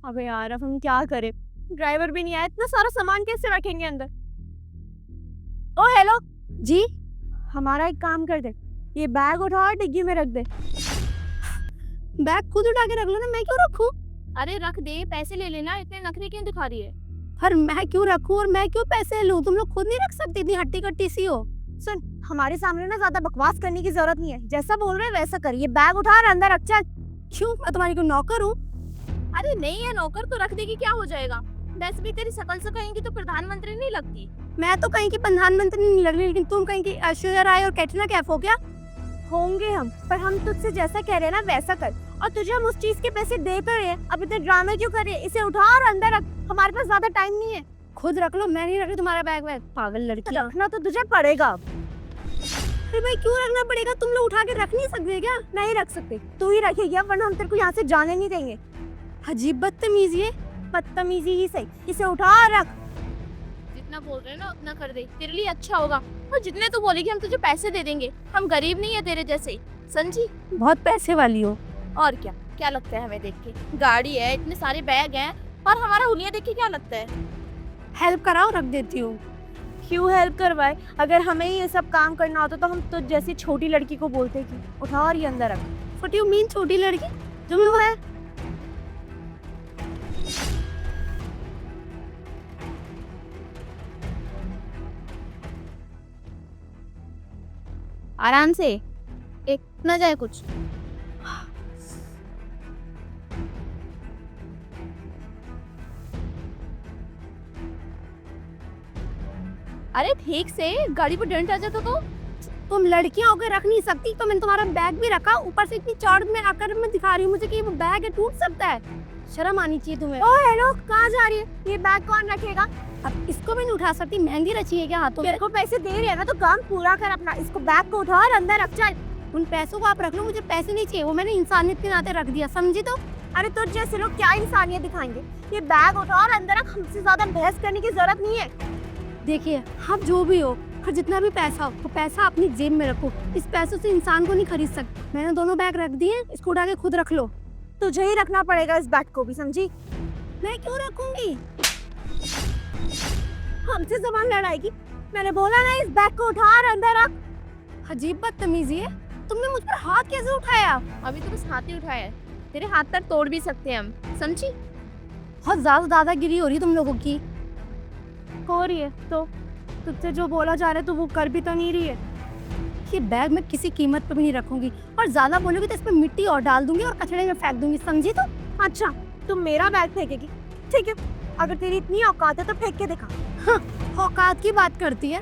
अबे यार अब हम क्या करें, ड्राइवर भी नहीं आया, इतना सारा सामान कैसे रखेंगे अंदर। ओ हेलो जी, हमारा एक काम कर दे, ये बैग उठा और डिग्गी में रख दे। बैग खुद उठा के रख लो ना, मैं क्यों रखूं? अरे रख दे, पैसे ले लेना, इतने नखरे क्यों दिखा रही है? पर मैं क्यों रखूं और मैं क्यों पैसे लूं? तुम लोग खुद नहीं रख सकती, इतनी हट्टी कट्टी सी हो। सुन, हमारे सामने ना ज्यादा बकवास करने की जरूरत नहीं है, जैसा बोल रहे हैं वैसा कर। ये बैग उठा और अंदर रख। चल। क्यों, मैं तुम्हारी को नौकर हूँ? अरे नहीं है नौकर, तो रख देगी क्या हो जाएगा? वैसे भी तेरी शकल से कहेंगी तो प्रधानमंत्री नहीं लगती। मैं तो कहीं की प्रधानमंत्री नहीं लग रही, लेकिन तुम कहीं की ऐश्वर्या राय और कैटरीना कैफ हो क्या? होंगे हम, पर हम तुझसे जैसा कह रहे हैं ना वैसा कर। और तुझे हम उस चीज के पैसे दे तो रहे हैं, अब इतने ड्रामे क्यों कर रही है? इसे उठा और अंदर रख, हमारे पास ज्यादा टाइम नहीं है। खुद रख लो, मैं नहीं रख रही तुम्हारा बैग वैग। पागल लड़की, रखना तो तुझे पड़ेगा। अरे भाई क्यों रखना पड़ेगा? तुम लोग उठा के रख नहीं सकते क्या? नहीं रख सकते, तू ही रखेगी, वरना हम तेरे को यहाँ से जाने नहीं देंगे। अजीब बदतमीजी है। बदतमीजी ही सही, इसे उठा और रख। जितना बोल रहे हैं ना उतना कर दे, तेरे लिए अच्छा होगा। और जितने तू बोलेगी हम तुझे पैसे दे देंगे, हम गरीब नहीं है तेरे जैसे, समझी? बहुत पैसे वाली हो। और क्या क्या लगता है हमें देख के? गाड़ी है, इतने सारे बैग हैं, और हमारा हुलिया देख के क्या लगता है? हेल्प कराओ, रख देती हूँ। क्यों हेल्प करवाए? अगर हमें ही ये सब काम करना होता तो हम तो जैसी छोटी लड़की को बोलते कि उठा और ये अंदर रख। व्हाट यू मीन छोटी लड़की? तुम है। आराम से, एक न जाए कुछ। अरे ठीक से, गाड़ी पर डेंट आ जाता तो? तुम लड़कियां होकर रख नहीं सकती, तो मैंने तुम्हारा बैग भी रखा, ऊपर से इतनी चौड़ में आकर मैं दिखा रही हूँ मुझे कि वो बैग है, टूट सकता है। शर्म आनी चाहिए तुम्हें। ओ हेलो, कहाँ जा रही है? ये बैग कौन रखेगा? अब इसको भी नहीं उठा सकती, मेहंदी रची है क्या हाथों में? तेरे को पैसे दे रही है ना, तो काम पूरा कर अपना। इसको बैग को उठा और अंदर रख। चल। उन पैसों को आप रख लो, मुझे पैसे नहीं चाहिए, वो मैंने इंसानियत के नाते रख दिया, समझी? तो अरे तुझ जैसे लोग क्या इंसानियत दिखाएंगे? ये बैग उठा और अंदर रख, हमसे ज्यादा बहस करने की जरूरत नहीं है। देखिए, हम जो भी हो और जितना भी पैसा हो, वो पैसा अपनी जेब में रखो। इस पैसों से इंसान को नहीं खरीद सकते। मैंने दोनों बैग रख दिए, इसको उठा के खुद रख लो। तुझे ही रखना पड़ेगा इस बैग को भी, समझी? मैं क्यों रखूंगी? हमसे जबान लड़ाएगी? मैंने बोला ना, इस बैग को उठा और अंदर रख। अजीब बदतमीजी है। तुमने मुझ पर हाथ कैसे उठाया? अभी तो बस हाथ ही उठाया है, तेरे हाथ पैर तोड़ भी सकते हैं हम, समझी? बहुत ज्यादा दादागिरी हो रही है तुम लोगों की। हो रही है तो तुझसे जो बोला जा रहा है तो वो कर भी तो नहीं रही है। ये बैग मैं किसी कीमत पे भी नहीं रखूंगी, और ज्यादा बोलोगी तो इसमें मिट्टी और डाल दूंगी और कचड़े में फेंक दूंगी, समझी? तो अच्छा, तुम मेरा बैग फेंकेगी? ठीक है, अगर तेरी इतनी औकात है तो फेंक के दिखा। हाँ, औकात की बात करती है।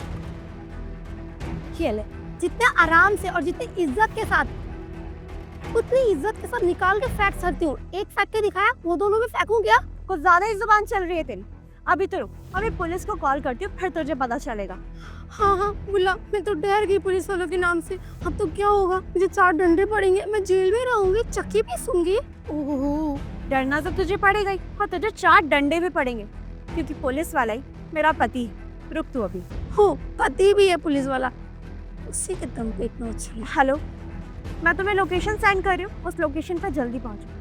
ये ले, जितने आराम से और जितनी इज्जत के साथ, उतनी इज्जत के साथ निकाल के फेंक सकती हूँ। एक फेंक के दिखाया, वो दोनों भी फेंकूं क्या? कुछ ज्यादा ही जुबान चल रही है तेरी। अभी तो रुक, अभी पुलिस को कॉल करती हूँ, फिर तुझे पता चलेगा। हाँ हाँ बुला, मैं तो डर गई पुलिस वालों के नाम से। अब तो क्या होगा? मुझे 4 डंडे पड़ेंगे, मैं जेल में रहूंगी, चक्की पीसूंगी। ओहो, डरना तो तुझे पड़ेगा ही, और तुझे 4 डंडे भी पड़ेंगे, क्योंकि पुलिस वाला ही मेरा पति है। रुक तू अभी। हो, पति भी है पुलिस वाला, उसी के दम पे इतना उछल। हेलो, मैं तुम्हें लोकेशन सेंड कर रही हूँ, उस लोकेशन पर जल्दी पहुँचो।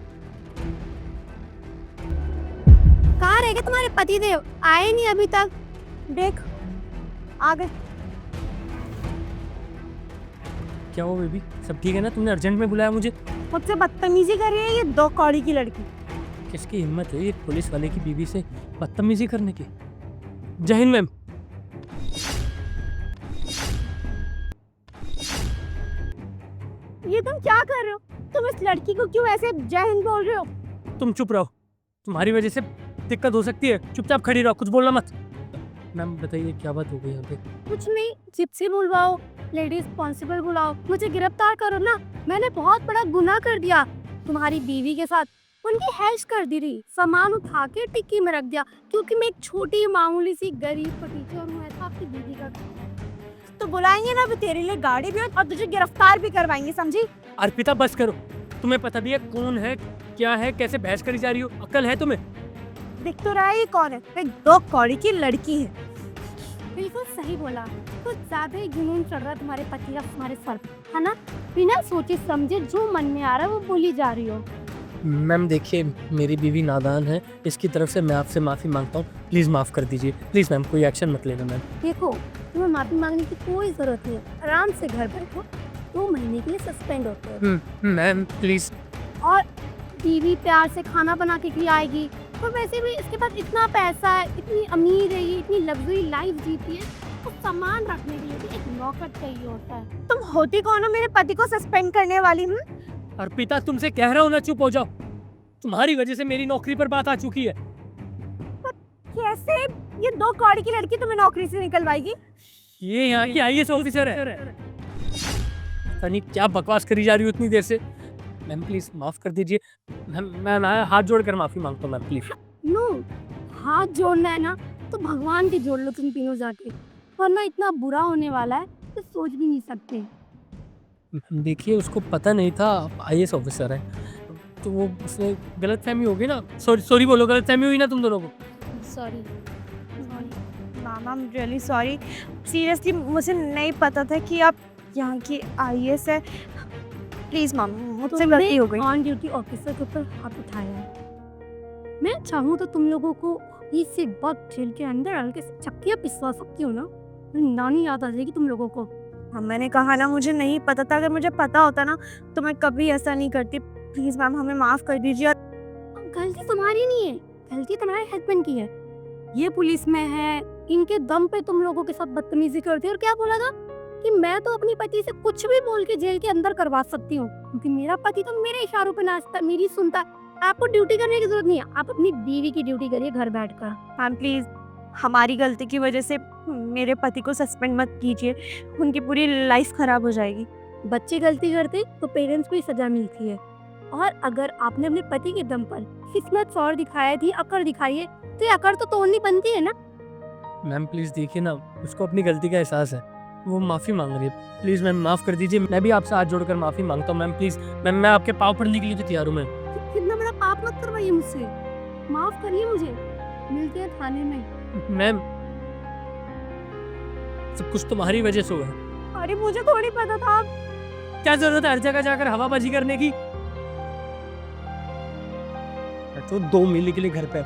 कहाँ रह गए तुम्हारे पतिदेव? आए नहीं अभी तक। देख, आ गए। क्या हुआ बेबी, सब ठीक है ना? तुमने अर्जेंट में बुलाया मुझे? मुझसे बदतमीजी कर रही है ये 2 कौड़ी की लड़की। किसकी हिम्मत है ये पुलिस वाले की बीवी से बदतमीजी करने की? जय हिंद मैम। ये तुम क्या कर रहे हो? तुम इस लड़की को क्यों ऐसे जय हिंद बोल रहे हो? तुम चुप रहो, तुम्हारी वजह से दिक्कत हो सकती है। चुपचाप खड़ी रहो, कुछ बोलना मत। मैम बताइए क्या बात हो गई यहाँ पे? कुछ नहीं, जिप्सी बुलवाओ, लेडीज कांस्टेबल बुलाओ, मुझे गिरफ्तार करो ना। मैंने बहुत बड़ा गुनाह कर दिया तुम्हारी बीवी के साथ। उनकी हेल्प कर दी रही, सामान उठा के टिक्की में रख दिया, क्योंकि मैं एक छोटी मामूली सी गरीब टीचर हूँ, ऐसा आपकी बीवी का। तो बुलाएंगे ना, अभी तेरे लिए गाड़ी भी और तुझे गिरफ्तार भी करवाएंगे, समझी? अर्पिता बस करो, तुम्हें पता भी है कौन है क्या है, कैसे बहस करी जा रही हो? अक्ल है तुम्हें? दिख तो रहा है ये कौन है? एक 2 कौड़ी की लड़की है। बिल्कुल सही बोला, कुछ ज्यादा ही जुनून चढ़ रहा है तुम्हारे पति का तुम्हारे सर पे, है ना? बिना सोचे समझे जो मन में आ रहा है वो बोली जा रही हो। मैम देखिए, मेरी बीवी नादान है, इसकी तरफ से मैं आपसे माफ़ी मांगता हूँ। प्लीज़ माफ़ कर दीजिए। प्लीज़ मैम, कोई एक्शन मत लेना मैम। देखो, तुम्हें माफ़ी मांगने की कोई ज़रूरत नहीं है। आराम से घर बैठो, 2 महीने के लिए सस्पेंड होते हो। Ma'am please. और बीवी प्यार से खाना बना के खिलाएगी। और वैसे भी इसके पास इतना पैसा है, इतनी अमीर है, ये इतनी लग्जरी लाइफ जीती है, तो सामान रखने के लिए भी एक नौकर चाहिए होता है। तुम होती कौन हो मेरे पति को सस्पेंड करने वाली? अर्पिता, तुमसे कह रहा हूँ ना, चुप हो जाओ। तुम्हारी वजह से मेरी नौकरी पर बात आ चुकी है। कैसे ये 2 कौड़ी की लड़की तुम्हें नौकरी से निकलवाएगी? ये यहाँ की IAS ऑफिसर है। पता नहीं क्या बकवास करी जा रही हो इतनी देर से। मैम प्लीज़ माफ़ कर दीजिए। मैं ना हाथ जोड़कर माफ़ी मांगता हूँ मैम, प्लीज़। नो, हाथ जोड़ना है ना तो भगवान के जोड़ लो तुम तीनों जाके, वरना इतना बुरा होने वाला है तो सोच भी नहीं सकते। देखिए, उसको पता नहीं था आप IAS ऑफिसर हैं, तो वो उसने गलतफहमी हो गई ना। सॉरी बोलो, गलतफहमी हुई ना तुम दोनों को। Sorry. Mama, I am really sorry. Seriously मुझे नहीं पता था कि आप यहाँ की IAS है। प्लीज मामा, मुझसे गलती हो गई। ऑन ड्यूटी ऑफिसर के ऊपर हाथ उठाया है। मैं चाहूँ तो तुम लोगों को इसी वक्त जेल के अंदर हल्के से चक्कियाँ पिसवा सकती हूँ ना। नानी याद आ जाएगी तुम लोगों को। हाँ, मैंने कहा ना मुझे नहीं पता था। अगर मुझे पता होता ना तो मैं कभी ऐसा नहीं करती। प्लीज मैम, हमें माफ कर दीजिए। गलती तुम्हारी नहीं है, गलती तुम्हारे हस्बैंड की है। ये पुलिस में है, इनके दम पे तुम लोगों के साथ बदतमीजी करती है। और क्या बोला था कि मैं तो अपनी पति से कुछ भी बोल के जेल के अंदर करवा सकती हूँ, क्योंकि मेरा पति तो मेरे इशारों पे नाचता, मेरी सुनता। आपको ड्यूटी करने की जरूरत नहीं है, आप अपनी बीवी की ड्यूटी करिए घर बैठकर। मैम प्लीज, हमारी गलती की वजह से मेरे पति को सस्पेंड मत कीजिए, उनकी पूरी लाइफ खराब हो जाएगी। बच्चे गलती करते तो पेरेंट्स को ही सजा मिलती है, और अगर आपने अपने पति के दम पर किस्मत और दिखाया थी, अकड़ दिखाई है, तो ये अकड़ तो तोड़नी बनती है ना। मैम प्लीज़ देखिए ना, उसको अपनी गलती का एहसास है, वो माफ़ी मांग रही है। प्लीज़ मैम माफ़ कर दीजिए। मैं भी आपसे हाथ जोड़कर माफ़ी मांगता हूँ मैम, प्लीज़। मैम मैं आपके पाँव पड़ने के लिए तो तैयार हूँ मैम। कितना बड़ा पाप मत करवाइए मुझसे, माफ करिए मुझे। मिलते हैं थाने में। मैम सब कुछ तुम्हारी वजह से हुआ है। अरे मुझे थोड़ी पता था। आप क्या जरूरत है हर जगह जाकर हवाबाजी करने की। मैं तो 2 महीने के लिए घर पे